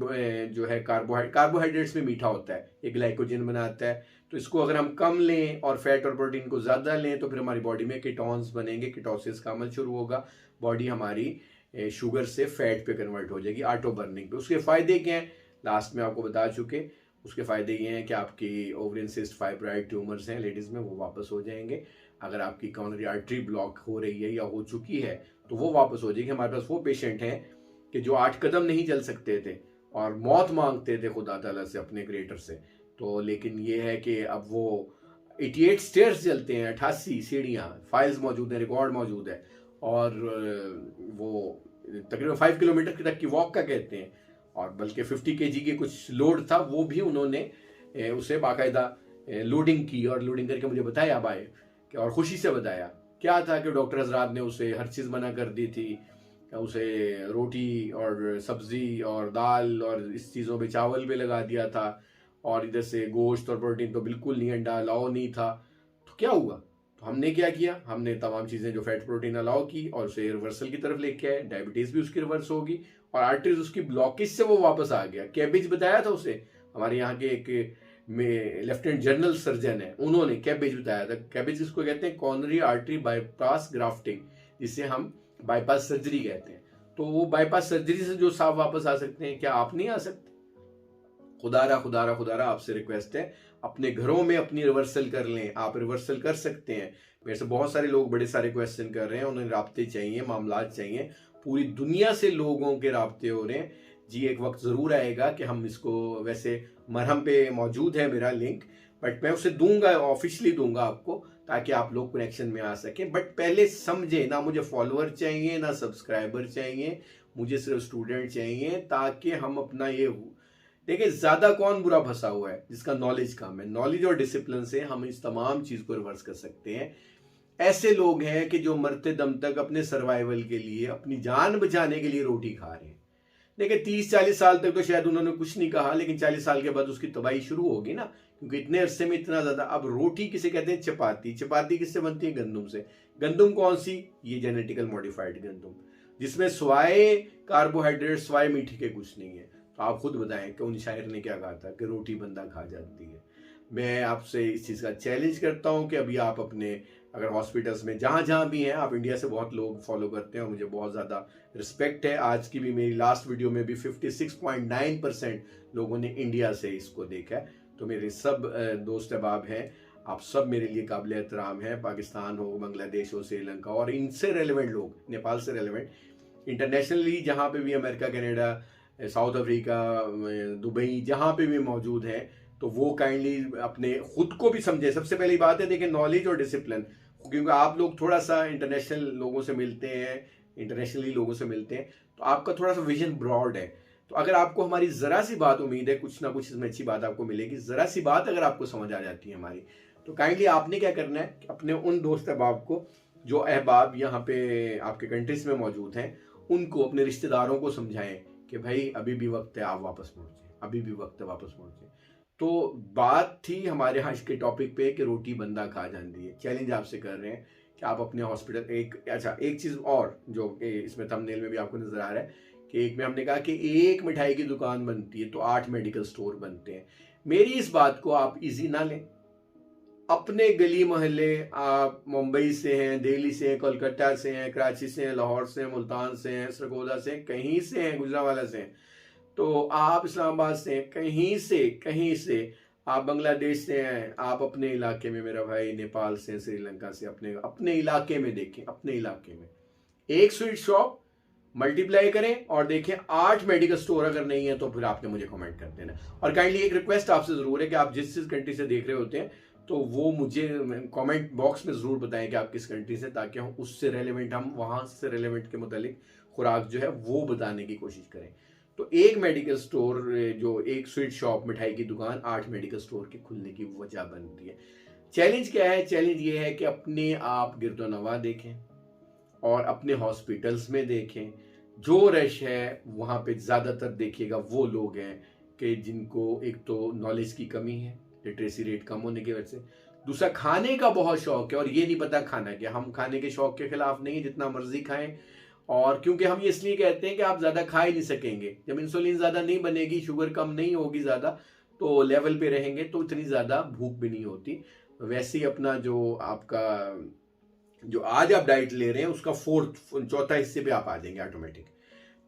जो है, कार्बोहाइड्रेट्स में मीठा होता है, ये ग्लाइकोजन बनाता है। तो इसको अगर हम कम लें और फैट और प्रोटीन को ज्यादा लें तो फिर हमारी बॉडी में कीटोन्स बनेंगे, कीटोसिस का अमल शुरू होगा, बॉडी हमारी शुगर से फैट पे कन्वर्ट हो जाएगी, ऑटो बर्निंग पे। उसके फायदे क्या हैं, लास्ट में आपको बता चुके। उसके फायदे ये हैं कि आपकी ओवरियन सिस्ट, फाइब्रॉइड ट्यूमर्स हैं लेडीज में, वो वापस हो जाएंगे। अगर आपकी कॉर्नरी आर्टरी ब्लॉक हो रही है या हो चुकी है तो वो वापस हो जाएगी। हमारे पास वो पेशेंट हैं कि जो 8 कदम नहीं चल सकते थे और मौत मांगते थे खुदा ताला से, अपने क्रिएटर से। तो लेकिन ये है कि अब वो 88 स्टेयर्स चलते हैं, 88 सीढ़ियाँ, फाइल्स मौजूद है, रिकॉर्ड मौजूद है, और वो तकरीबन 5 किलोमीटर तक की वॉक का कहते हैं। और बल्कि 50 kg के कुछ लोड था, वो भी उन्होंने उसे बाकायदा लोडिंग की, और लोडिंग करके मुझे बताया भाई, और खुशी से बताया। क्या था कि डॉक्टर हजरात ने उसे हर चीज़ मना कर दी थी, उसे रोटी और सब्जी और दाल और इस चीज़ों पे चावल भी लगा दिया था, और इधर से गोश्त और प्रोटीन तो बिल्कुल नहीं, अंडा अलाउ नहीं था। तो क्या हुआ, तो हमने क्या किया, हमने तमाम चीज़ें जो फैट प्रोटीन अलाउ की और उसे रिवर्सल की तरफ लेके आए। डायबिटीज़ भी उसकी रिवर्स होगी और आर्टरीज उसकी ब्लॉकेज से वो वापस आ गया। कैबेज बताया था उसे, हमारे यहाँ के एक लेफ्टिनेंट जनरल सर्जन है, उन्होंने कैबेज बताया था। कैबेज इसको कहते हैं कॉर्नरी आर्टरी बाईपास ग्राफ्टिंग, जिसे हम बाईपास सर्जरी कहते हैं। तो वो बाईपास सर्जरी से जो साफ वापस आ सकते हैं, क्या आप नहीं आ सकते? खुदारा आपसे रिक्वेस्ट है, अपने घरों में अपनी रिवर्सल कर लें। आप रिवर्सल कर सकते हैं। मेरे से बहुत सारे लोग बड़े सारे क्वेश्चन कर रहे हैं, उन्हें राब्ते चाहिए, मामलात चाहिए, पूरी दुनिया से लोगों के राब्ते हो रहे हैं जी। एक वक्त जरूर आएगा कि हम इसको, वैसे मरहम पे मौजूद है मेरा लिंक, बट मैं उसे दूंगा, ऑफिशियली दूंगा आपको, ताकि आप लोग कनेक्शन में आ सकें। बट पहले समझे ना, मुझे फॉलोअर चाहिए ना सब्सक्राइबर चाहिए, मुझे सिर्फ स्टूडेंट चाहिए, ताकि हम अपना ये देखिए, ज्यादा कौन बुरा फंसा हुआ है, जिसका नॉलेज कम है। नॉलेज और डिसिप्लिन से हम इस तमाम चीज को रिवर्स कर सकते हैं। ऐसे लोग हैं कि जो मरते दम तक अपने सर्वाइवल के लिए, अपनी जान बचाने के लिए रोटी खा रहे हैं। देखिए 30-40 साल तक तो शायद उन्होंने कुछ नहीं कहा, लेकिन 40 साल के बाद उसकी तबाही शुरू होगी ना, क्योंकि इतने अरसे में इतना ज्यादा। अब रोटी किसे कहते हैं? चपाती। चपाती किससे बनती है? गंदुम से। गंदुम कौन सी? ये जेनेटिकल मॉडिफाइड गंदुम, जिसमें स्वाय कार्बोहाइड्रेट, स्वाय मीठे के कुछ नहीं है। तो आप खुद बताएं कि उन शायर ने क्या कहा था कि रोटी बंदा खा जाती है। मैं आपसे इस चीज़ का चैलेंज करता हूं कि अभी आप अपने अगर हॉस्पिटल्स में जहां जहां भी हैं, आप इंडिया से बहुत लोग फॉलो करते हैं और मुझे बहुत ज़्यादा रिस्पेक्ट है। आज की भी मेरी लास्ट वीडियो में भी 56.9% लोगों ने इंडिया से इसको देखा है। तो मेरे सब दोस्त अहबाब हैं, आप सब मेरे लिए काबिल एहतराम हैं, पाकिस्तान हो, बांग्लादेश हो, श्रीलंका, और इनसे रेलिवेंट लोग, नेपाल से रेलिवेंट, इंटरनेशनली जहाँ पे भी, America, Canada, south Africa, Dubai, जहाँ पे भी मौजूद हैं, तो वो काइंडली अपने खुद को भी समझे। सबसे पहली बात है, देखिए, नॉलेज और डिसिप्लिन, क्योंकि आप लोग थोड़ा सा इंटरनेशनल लोगों से मिलते हैं, इंटरनेशनली लोगों से मिलते हैं, तो आपका थोड़ा सा विजन ब्रॉड है। तो अगर आपको हमारी ज़रा सी बात, उम्मीद है कुछ ना कुछ इसमें अच्छी बात आपको मिलेगी, ज़रा सी बात अगर आपको समझ आ जाती है हमारी, तो काइंडली आपने क्या करना है, अपने उन दोस्त अहबाब को, जो अहबाब यहाँ पे आपके कंट्रीज में मौजूद हैं, उनको, अपने रिश्तेदारों को समझाएं कि भाई अभी भी वक्त है, आप वापस मुड़ जाएं, अभी भी वक्त है, वापस मुड़ जाएं। तो बात थी हमारे आज के टॉपिक पे कि रोटी बंदा खा जाती है। चैलेंज आपसे कर रहे हैं कि आप अपने हॉस्पिटल, एक चीज़ और जो इसमें थंबनेल में भी आपको नजर आ रहा है कि एक में हमने कहा कि एक मिठाई की दुकान बनती है तो 8 मेडिकल स्टोर बनते हैं। मेरी इस बात को आप इजी ना लें। अपने गली मोहल्ले, आप मुंबई से हैं, दिल्ली से हैं, कोलकाता से हैं, कराची से हैं, लाहौर से हैं, मुल्तान से हैं, सरगोदा से हैं, कहीं से हैं, गुजरांवाला से हैं, तो आप इस्लामाबाद से हैं, कहीं से आप बांग्लादेश से हैं, आप अपने इलाके में, मेरा भाई नेपाल से, श्रीलंका से, अपने अपने इलाके में देखें, अपने इलाके में एक स्वीट शॉप मल्टीप्लाई करें और देखें 8 मेडिकल स्टोर अगर नहीं है तो फिर आपने मुझे कमेंट कर देना। और काइंडली एक रिक्वेस्ट आपसे जरूर है कि आप जिस कंट्री से देख रहे होते हैं तो वो मुझे कमेंट बॉक्स में जरूर बताएं कि आप किस कंट्री से, ताकि हम उससे रेलेवेंट, हम वहां से रेलेवेंट के मुतालिक खुराक जो है वो बताने की कोशिश करें। तो एक मेडिकल स्टोर, जो एक स्वीट शॉप, मिठाई की दुकान, 8 मेडिकल स्टोर के खुलने की वजह बनती है। चैलेंज क्या है? चैलेंज ये है कि अपने आप गिरदोनवा देखें और अपने हॉस्पिटल्स में देखें, जो रश है वहाँ पे ज़्यादातर देखिएगा वो लोग हैं कि जिनको एक तो नॉलेज की कमी है, लिटरेसी रेट कम होने की वजह से, दूसरा खाने का बहुत शौक है और ये नहीं पता खाना क्या। हम खाने के शौक के खिलाफ नहीं, जितना मर्जी खाएं, और क्योंकि हम ये इसलिए कहते हैं कि आप ज़्यादा खा ही नहीं सकेंगे। जब इंसुलिन ज़्यादा नहीं बनेगी, शुगर कम नहीं होगी ज़्यादा, तो लेवल पे रहेंगे, तो इतनी ज़्यादा भूख भी नहीं होती। वैसे ही अपना जो आपका, जो आज आप डाइट ले रहे हैं, उसका चौथा हिस्से पे आप आ जाएंगे ऑटोमेटिक।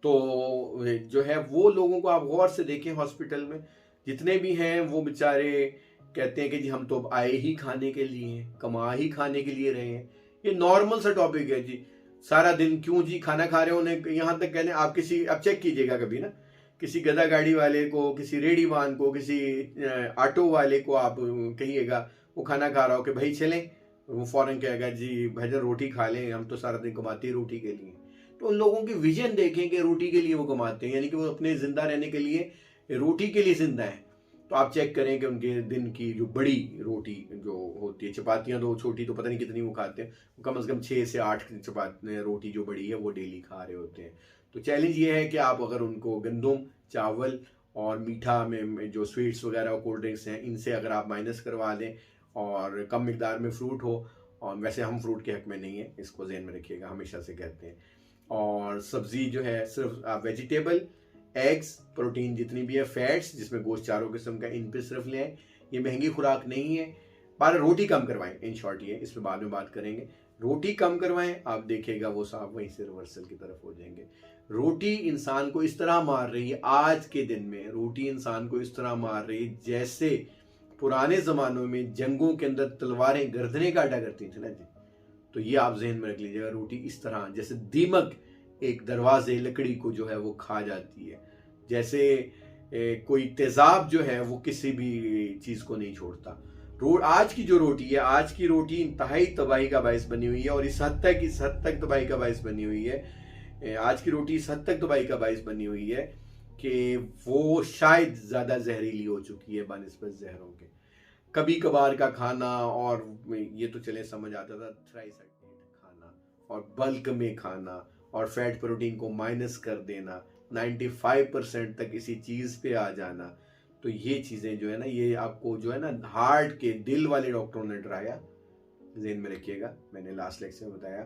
तो जो है वो लोगों को आप गौर से देखें, हॉस्पिटल में जितने भी हैं वो बेचारे कहते हैं कि जी हम तो अब आए ही खाने के लिए हैं, कमा ही खाने के लिए रहे हैं। ये नॉर्मल सा टॉपिक है जी। सारा दिन क्यों जी खाना खा रहे होने, यहाँ तक कहने, आप किसी, आप चेक कीजिएगा कभी ना, किसी गधा गाड़ी वाले को, किसी रेडी वान को, किसी ऑटो वाले को आप कहिएगा वो खाना खा रहा हो कि भाई चलें, वो फौरन कहेगा जी भाईजान रोटी खा लें, हम तो सारा दिन कमाते ही रोटी के लिए। तो उन लोगों की विजन देखें कि रोटी के लिए वो कमाते हैं, यानी कि वो अपने जिंदा रहने के लिए रोटी के लिए जिंदा है। तो आप चेक करें कि उनके दिन की जो बड़ी रोटी जो होती है, चपातियाँ तो छोटी तो पता नहीं कितनी वो खाते हैं, कम से कम 6 से 8 चपाती रोटी जो बड़ी है वो डेली खा रहे होते हैं। तो चैलेंज ये है कि आप अगर उनको गंदम, चावल और मीठा में जो स्वीट्स वगैरह और कोल्ड ड्रिंक्स हैं, इनसे अगर आप माइनस करवा दें और कम मिकदार में फ्रूट हो, और वैसे हम फ्रूट के हक में नहीं है, इसको ध्यान में रखिएगा, हमेशा से कहते हैं, और सब्जी जो है सिर्फ आप वेजिटेबल, एग्स, प्रोटीन जितनी भी है, फैट्स जिसमें गोश्त चारों किस्म का, इन पे सिर्फ लें। ये महंगी खुराक नहीं है। पर रोटी कम करवाएं, इन शॉर्ट ये, इस पर बाद में बात करेंगे। रोटी कम करवाएं, आप देखेगा वो साहब वहीं से रिवर्सल की तरफ हो जाएंगे। रोटी इंसान को इस तरह मार रही है, आज के दिन में रोटी इंसान को इस तरह मार रही है जैसे पुराने जमानों में जंगों के अंदर तलवारें गर्दनें काटा करती थी ना जी। तो ये आप जहन में रख लीजिएगा, रोटी इस तरह जैसे दीमक एक दरवाजे लकड़ी को जो है वो खा जाती है, जैसे कोई तेजाब जो है वो किसी भी चीज को नहीं छोड़ता। आज की जो रोटी है, आज की रोटी इंतहाई तबाही का बायस बनी हुई है, और इस हद तक तबाही का बायस बनी हुई है। आज की रोटी इस हद तक तबाही का बायस बनी हुई है कि वो शायद ज्यादा जहरीली हो चुकी है बनिस्बत जहरों के। कभी कभार का खाना, और ये तो चले समझ आता था, थ्राइस खाना और बल्क में खाना और फैट प्रोटीन को माइनस कर देना, 95% तक इसी चीज़ पे आ जाना, तो ये चीज़ें जो है ना, ये आपको जो है ना हार्ट के दिल वाले डॉक्टरों ने डराया। ज़हन में रखिएगा, मैंने लास्ट लेक्चर में बताया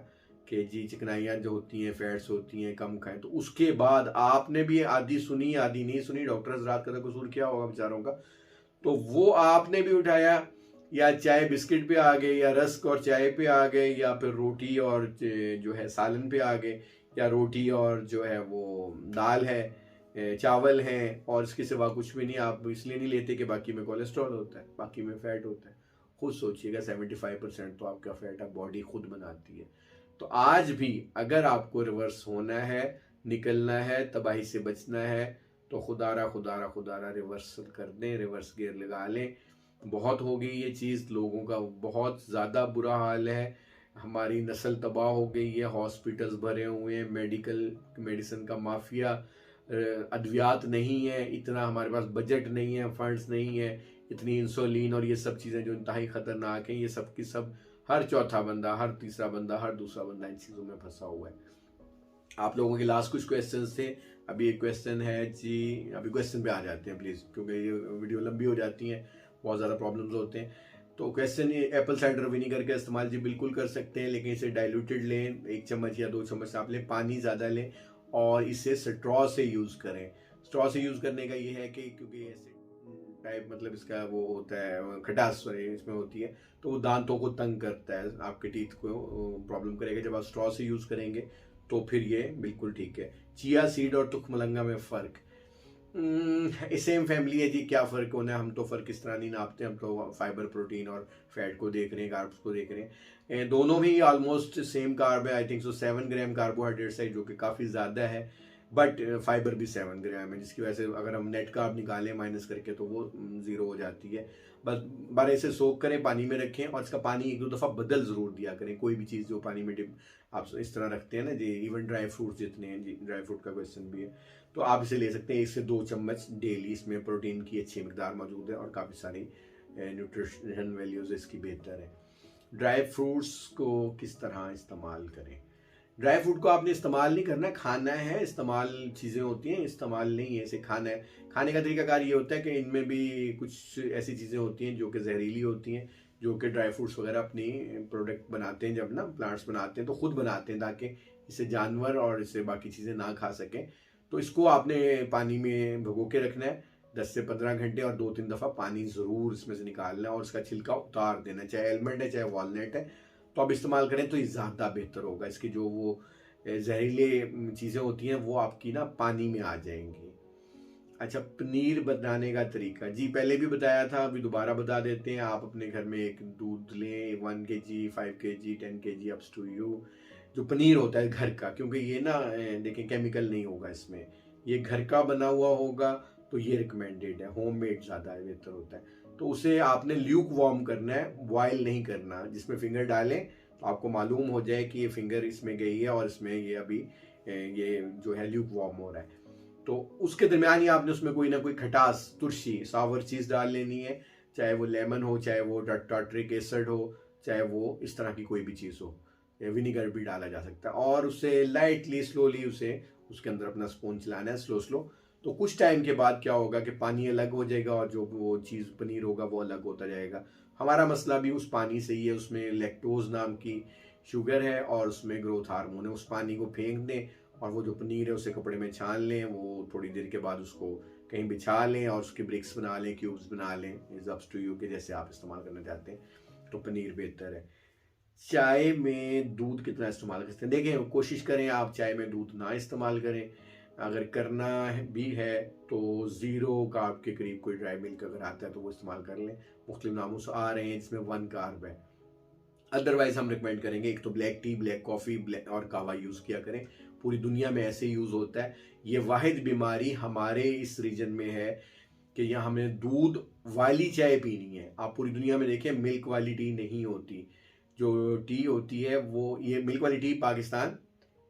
कि जी चिकनाइयाँ जो होती हैं, फैट्स होती हैं, कम खाएं। तो उसके बाद आपने भी आधी सुनी आधी नहीं सुनी, डॉक्टर हज़रात का तो कसूर क्या होगा बेचारों का, तो वो आपने भी उठाया, या चाय बिस्किट पे आ गए, या रस्क और चाय पे आ गए, या फिर रोटी और जो है सालन पे आ गए, या रोटी और जो है वो दाल है, चावल हैं, और इसके सिवा कुछ भी नहीं। आप इसलिए नहीं लेते कि बाकी में कोलेस्ट्रॉल होता है, बाकी में फैट होता है। खुद सोचिएगा 75% तो आपका फैट आप बॉडी खुद बनाती है। तो आज भी अगर आपको रिवर्स होना है, निकलना है, तबाही से बचना है, तो खुदारा खुदारा खुदारा रिवर्स कर दें, रिवर्स गियर लगा लें। बहुत हो गई ये चीज़, लोगों का बहुत ज़्यादा बुरा हाल है, हमारी नस्ल तबाह हो गई है, हॉस्पिटल्स भरे हुए हैं, मेडिसिन का माफिया, अद्वियात नहीं है, इतना हमारे पास बजट नहीं है, फंड्स नहीं है, इतनी इंसुलिन और ये सब चीज़ें जो इंतहाई ख़तरनाक हैं, ये सब की सब हर चौथा बंदा, हर तीसरा बंदा, हर दूसरा बंदा इन चीज़ों में फंसा हुआ है। आप लोगों के लास्ट कुछ क्वेश्चंस थे, अभी एक क्वेश्चन है जी, अभी क्वेश्चन पे आ जाते हैं प्लीज़, क्योंकि ये वीडियो लंबी हो जाती है, बहुत ज़्यादा प्रॉब्लम्स होते हैं। तो क्वेश्चन ये, एप्पल साइडर विनीगर का इस्तेमाल जी बिल्कुल कर सकते हैं, लेकिन इसे डाइल्यूटेड लें, 1 चम्मच या 2 चम्मच आप लें, पानी ज़्यादा लें, और इसे स्ट्रॉ से यूज़ करें। स्ट्रॉ से यूज़ करने का ये है कि क्योंकि ऐसे टाइप मतलब इसका वो होता है, खटास सॉरी इसमें होती है, तो वो दांतों को तंग करता है, आपके टीथ को प्रॉब्लम करेगा। जब आप स्ट्रॉ से यूज़ करेंगे तो फिर ये बिल्कुल ठीक है। चिया सीड और तुखमलंगा में फ़र्क, सेम फैमिली है जी, क्या फ़र्क होना है, हम तो फ़र्क इस तरह नहीं नापते, हम तो फाइबर, प्रोटीन और फैट को देख रहे हैं, कार्ब्स को देख रहे हैं। दोनों भी ऑलमोस्ट सेम कार्ब है, I think so 7 gram carbohydrates है, जो कि काफ़ी ज़्यादा है, बट फाइबर भी 7 ग्राम है, जिसकी वजह से अगर हम नेट कार्ब निकालें माइनस करके तो वो 0 हो जाती है। बस बारे से सोख करें, पानी में रखें, और इसका पानी 1-2 दफ़ा बदल ज़रूर दिया करें। कोई भी चीज़ जो पानी में डिप आप इस तरह रखते हैं ना जी, इवन ड्राई फ्रूट्स जितने हैं जी, ड्राई फ्रूट का क्वेश्चन भी है, तो आप इसे ले सकते हैं 1 से 2 चम्मच डेली। इसमें प्रोटीन की अच्छी मिकदार मौजूद है और काफ़ी सारी न्यूट्रिशन वैल्यूज़ इसकी बेहतर है। ड्राई फ्रूट्स को किस तरह इस्तेमाल करें? ड्राई फ्रूट को आपने इस्तेमाल नहीं करना, खाना है, इस्तेमाल चीज़ें होती हैं, इस्तेमाल नहीं है, इसे खाना है। खाने का तरीकाकार ये होता है कि इनमें भी कुछ ऐसी चीज़ें होती हैं जो कि जहरीली होती हैं, जो कि ड्राई फ्रूट्स वगैरह अपनी प्रोडक्ट बनाते हैं, जब ना प्लांट्स बनाते हैं तो खुद बनाते हैं, ताकि इसे जानवर और इसे बाकी चीज़ें ना खा सकें। तो इसको आपने पानी में भिगो के रखना है 10 से 15 घंटे, और 2-3 दफ़ा पानी ज़रूर इसमें से निकालना है और इसका छिलका उतार देना, चाहे एलमंड है चाहे वॉलनट है, तो आप इस्तेमाल करें तो ये ज़्यादा बेहतर होगा। इसकी जो वो जहरीले चीज़ें होती हैं वो आपकी ना पानी में आ जाएंगी। अच्छा, पनीर बनाने का तरीका जी पहले भी बताया था, अभी दोबारा बता देते हैं। आप अपने घर में एक दूध लें, 1 kg, 5 kg, 10 kg, ups to you. जो पनीर होता है घर का, क्योंकि ये ना देखें केमिकल नहीं होगा इसमें, ये घर का बना हुआ होगा, तो ये रिकमेंडेड है, होममेड ज़्यादा बेहतर होता है। तो उसे आपने ल्यूक वार्म करना है, बॉयल नहीं करना। जिसमें फिंगर डालें तो आपको मालूम हो जाए कि ये फिंगर इसमें गई है और इसमें ये अभी ये जो है ल्यूक वार्म हो रहा है। तो उसके दरमियान ही आपने उसमें कोई ना कोई खटास, तुरशी, सावर चीज़ डाल लेनी है, चाहे वो लेमन हो, चाहे वो टार्टरिक एसिड हो, चाहे वो इस तरह की कोई भी चीज़ हो, विनीगर भी डाला जा सकता है। और उसे लाइटली स्लोली उसे उसके अंदर अपना स्पून चलाना है, स्लो स्लो। तो कुछ टाइम के बाद क्या होगा कि पानी अलग हो जाएगा और जो वो चीज़ पनीर होगा वो अलग होता जाएगा। हमारा मसला भी उस पानी से ही है, उसमें लैक्टोज नाम की शुगर है और उसमें ग्रोथ हार्मोन है। उस पानी को फेंक दें और वो जो पनीर है उसे कपड़े में छान लें, वो थोड़ी देर के बाद उसको कहीं बिछा लें और उसके ब्रिक्स बना लें, क्यूब्स बना लें, इज अप्स टू यू के जैसे आप इस्तेमाल करना चाहते हैं, तो पनीर बेहतर है। चाय में दूध कितना इस्तेमाल करते हैं? देखें, कोशिश करें आप चाय में दूध ना इस्तेमाल करें। अगर करना भी है तो 0 कार्ब के करीब कोई ड्राई मिल्क अगर आता है तो वो इस्तेमाल कर लें। मुख्तलिफ नामों से आ रहे हैं जिसमें 1 कार्ब है। अदरवाइज हम रिकमेंड करेंगे एक तो black T, black coffee, black और कहवा यूज़ किया करें। पूरी दुनिया में ऐसे यूज़ होता है। ये वाहिद बीमारी हमारे इस रीजन में है कि यहाँ हमें दूध वाली चाय पीनी है। आप पूरी दुनिया में देखें, मिल्क वाली टी नहीं होती। जो टी होती है वो, ये मिल्क वाली टी पाकिस्तान,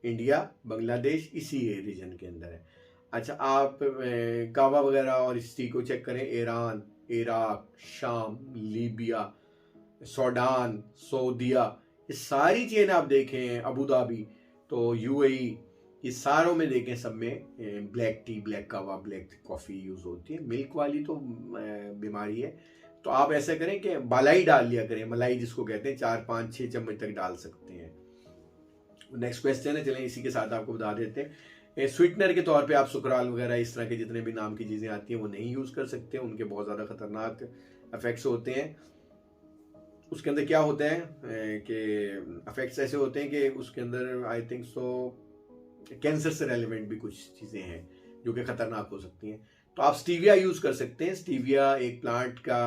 इंडिया, बांग्लादेश, इसी रीजन के अंदर है। अच्छा, आप कहवा वगैरह और इस टी को चेक करें, ईरान, इराक, शाम, लीबिया, सूडान, सऊदीया, ये सारी चेन आप देखें, अबू धाबी, तो यूएई, ये सारों में देखें सब में ब्लैक टी, ब्लैक कावा, ब्लैक कॉफ़ी यूज़ होती है। मिल्क वाली तो बीमारी है। तो आप ऐसा करें कि मलाई डाल लिया करें, मलाई जिसको कहते हैं, 4 5 6 चम्मच तक डाल सकते हैं। नेक्स्ट क्वेश्चन है, चलें इसी के साथ आपको बता देते हैं। स्वीटनर के तौर पे आप सुकराल वगैरह इस तरह के जितने भी नाम की चीज़ें आती हैं वो नहीं यूज़ कर सकते, उनके बहुत ज़्यादा खतरनाक इफेक्ट्स होते हैं। उसके अंदर क्या होता है कि इफेक्ट्स ऐसे होते हैं कि उसके अंदर आई थिंक सो कैंसर से रेलिवेंट भी कुछ चीज़ें हैं जो कि खतरनाक हो सकती हैं। तो आप स्टीविया यूज़ कर सकते हैं। स्टीविया एक प्लांट का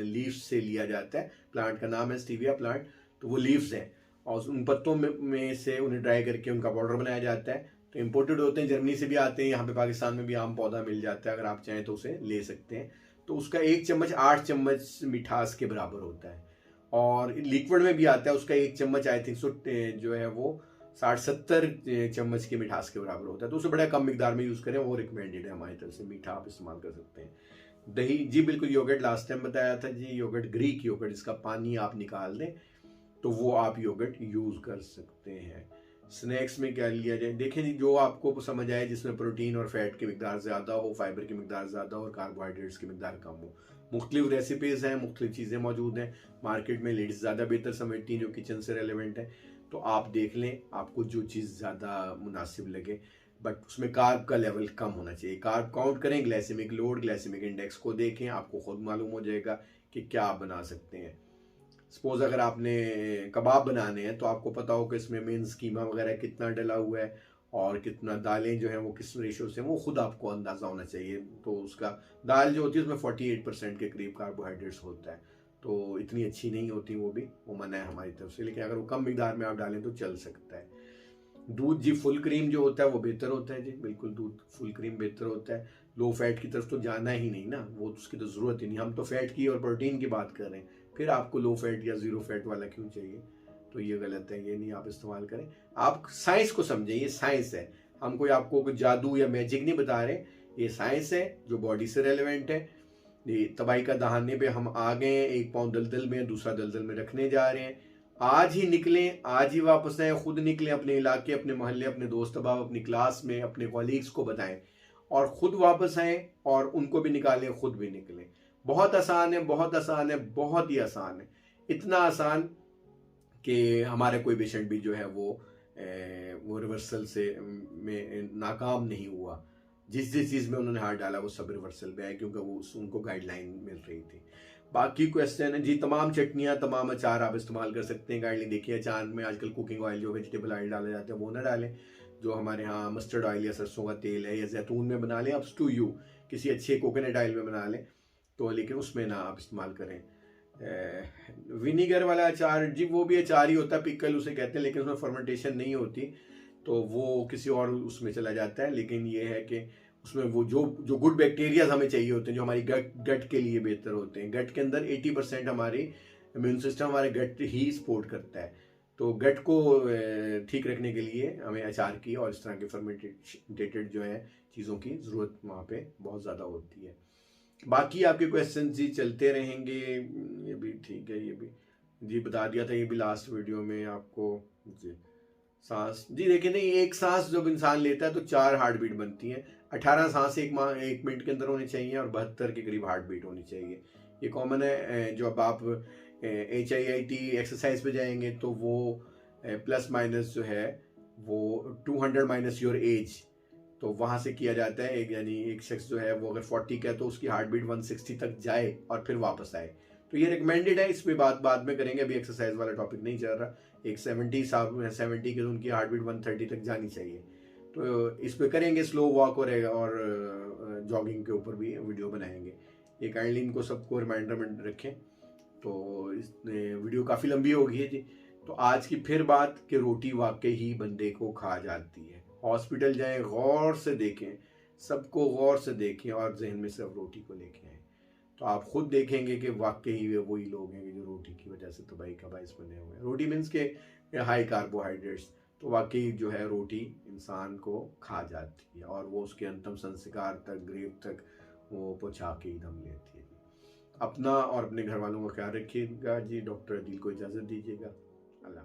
लीव्स से लिया जाता है, प्लांट का नाम है स्टीविया प्लांट। तो वो लीव्स हैं और उन पत्तों में से उन्हें ड्राई करके उनका पाउडर बनाया जाता है। तो इम्पोर्टेड होते हैं, जर्मनी से भी आते हैं, यहाँ पे पाकिस्तान में भी आम पौधा मिल जाता है, अगर आप चाहें तो उसे ले सकते हैं। तो उसका 1 चम्मच 8 चम्मच मिठास के बराबर होता है। और लिक्विड में भी आता है, उसका 1 चम्मच आई थिंक सो जो है वो 60-70 चम्मच की मिठास के बराबर होता है। तो उसे बड़ा कम मिकदार में यूज़ करें, वो रिकमेंडेड है हमारी तरफ से। मीठा आप इस्तेमाल कर सकते हैं। दही, जी बिल्कुल, योगर्ट लास्ट टाइम बताया था जी, योगर्ट, ग्रीक योगर्ट, इसका पानी आप निकाल दें तो वो आप योगर्ट यूज़ कर सकते हैं। स्नैक्स में क्या लिया जाए, देखें जी, जो आपको समझ आए, जिसमें प्रोटीन और फैट की मिकदार ज़्यादा हो, फाइबर की मिकदार ज़्यादा हो और कार्बोहाइड्रेट्स की मिकदार कम हो। मुख्तलिफ रेसिपीज़ हैं, मुख्तलिफ चीज़ें मौजूद हैं मार्केट में, लेडीज़ ज़्यादा बेहतर समझती हैं जो किचन से रेलिवेंट है। तो आप देख लें आपको जो चीज़ ज़्यादा मुनासिब लगे, बट उसमें कार्ब का लेवल कम होना चाहिए। कार्ब काउंट करें, ग्लाइसेमिक लोड, ग्लाइसेमिक इंडेक्स को देखें, आपको खुद मालूम हो जाएगा कि क्या आप बना सकते हैं। सपोज अगर आपने कबाब बनाने हैं तो आपको पता हो कि इसमें मेन कीमा वगैरह कितना डला हुआ है और कितना दालें जो हैं वो किस रेशो से, वो खुद आपको अंदाज़ा होना चाहिए। तो उसका दाल जो होती है उसमें 48% के करीब कार्बोहाइड्रेट्स होता है, तो इतनी अच्छी नहीं होती, वो भी, वो मना है हमारी तरफ से। लेकिन अगर वो कम मिकदार में आप डालें तो चल सकता है। दूध जी, फुल क्रीम जो होता है वो बेहतर होता है जी, बिल्कुल, दूध फुल क्रीम बेहतर होता है। लो फैट की तरफ तो जाना ही नहीं ना, वो उसकी तो ज़रूरत ही नहीं। हम तो फैट की और प्रोटीन की बात कर रहे हैं, फिर आपको लो फैट या ज़ीरो फैट वाला क्यों चाहिए? तो ये गलत है, ये नहीं आप इस्तेमाल करें। आप साइंस को समझें, ये साइंस है, हम कोई आपको कोई जादू या मैजिक नहीं बता रहे, ये साइंस है जो बॉडी से रेलिवेंट है। ये तबाही का दहाने पे हम आ गए हैं, एक पाँव दलदल में, दूसरा दलदल में रखने जा रहे हैं। आज ही निकलें, आज ही वापस आए, खुद निकलें, अपने इलाके, अपने मोहल्ले, अपने दोस्त अहबाब, अपनी क्लास में अपने कॉलीग्स को बताएं और खुद वापस आएँ और उनको भी निकालें, खुद भी निकलें। बहुत आसान है, बहुत आसान है, बहुत ही आसान है। इतना आसान कि हमारे कोई पेशेंट भी जो है वो रिवर्सल से में नाकाम नहीं हुआ। जिस जिस चीज़ में उन्होंने हाथ डाला वो सब रिवर्सल पे आए, क्योंकि वो उनको गाइडलाइन मिल रही थी। बाकी क्वेश्चन है जी, तमाम चटनियाँ, तमाम अचार आप इस्तेमाल कर सकते हैं। गाइडलाइन देखिए, अचार में आजकल कुकिंग ऑयल जो वेजिटेबल ऑयल डाले जाते हैं वो ना डालें। जो हमारे यहाँ मस्टर्ड ऑयल या सरसों का तेल है या जैतून में बना लें, अब टू यू, किसी अच्छे कोकोनट ऑयल में बना लें तो, लेकिन उसमें ना आप इस्तेमाल करें। विनीगर वाला अचार जी, वो भी अचार ही होता है, पिकल उसे कहते हैं, लेकिन उसमें फर्मेंटेशन नहीं होती, तो वो किसी और उसमें चला जाता है। लेकिन ये है कि उसमें वो जो गुड बैक्टीरियाज हमें चाहिए होते हैं, जो हमारी गट के लिए बेहतर होते हैं। गट के अंदर 80% हमारी इम्यून सिस्टम हमारे गट ही सपोर्ट करता है। तो गट को ठीक रखने के लिए हमें अचार की और इस तरह के फर्मेंटेटेड जो है चीज़ों की ज़रूरत वहाँ पे बहुत ज़्यादा होती है। बाकी आपके क्वेश्चन जी चलते रहेंगे, ये भी ठीक है, ये भी जी बता दिया था, ये भी लास्ट वीडियो में आपको जी। सांस जी देखिए, नहीं, एक सांस जब इंसान लेता है तो 4 हार्ट बीट बनती हैं। 18 सांस एक मिनट के अंदर होनी चाहिए और 72 के करीब हार्ट बीट होनी चाहिए। ये कॉमन है। जो अब आप HIIT एक्सरसाइज पे जाएंगे तो वो प्लस माइनस जो है वो 200 माइनस योर एज, तो वहाँ से किया जाता है। यानी एक शख्स जो है वो अगर 40 का है तो उसकी हार्ट बीट 160 तक जाए और फिर वापस आए। तो ये रिकमेंडेड है, इस पर बात बाद में करेंगे, अभी एक्सरसाइज वाला टॉपिक नहीं चल रहा। एक 70 के तो उनकी हार्ट बीट 130 तक जानी चाहिए। तो इस पर करेंगे, स्लो वॉक और जॉगिंग के ऊपर भी वीडियो बनाएंगे। ये काइंडली इनको सबको रिमाइंडर में रखें। तो इस वीडियो काफ़ी लंबी हो गई है जी। तो आज की फिर बात कि रोटी वाकई ही बंदे को खा जाती है। हॉस्पिटल जाएं, गौर से देखें, सबको गौर से देखें और जहन में सिर्फ रोटी को लेके आएँ, तो आप खुद देखेंगे कि वाकई वे वही लोग हैं जो रोटी की वजह से तबाही का बायस बने हुए हैं। रोटी मीन्स के हाई कार्बोहाइड्रेट्स, तो वाकई जो है रोटी इंसान को खा जाती है और वो उसके अंतिम संस्कार तक, ग्रेव तक वो पहुँचा के ही दम लेती है। अपना और अपने घर वालों का ख्याल रखिएगा जी। डॉक्टर अदील को इजाज़त दीजिएगा। अल्लाह।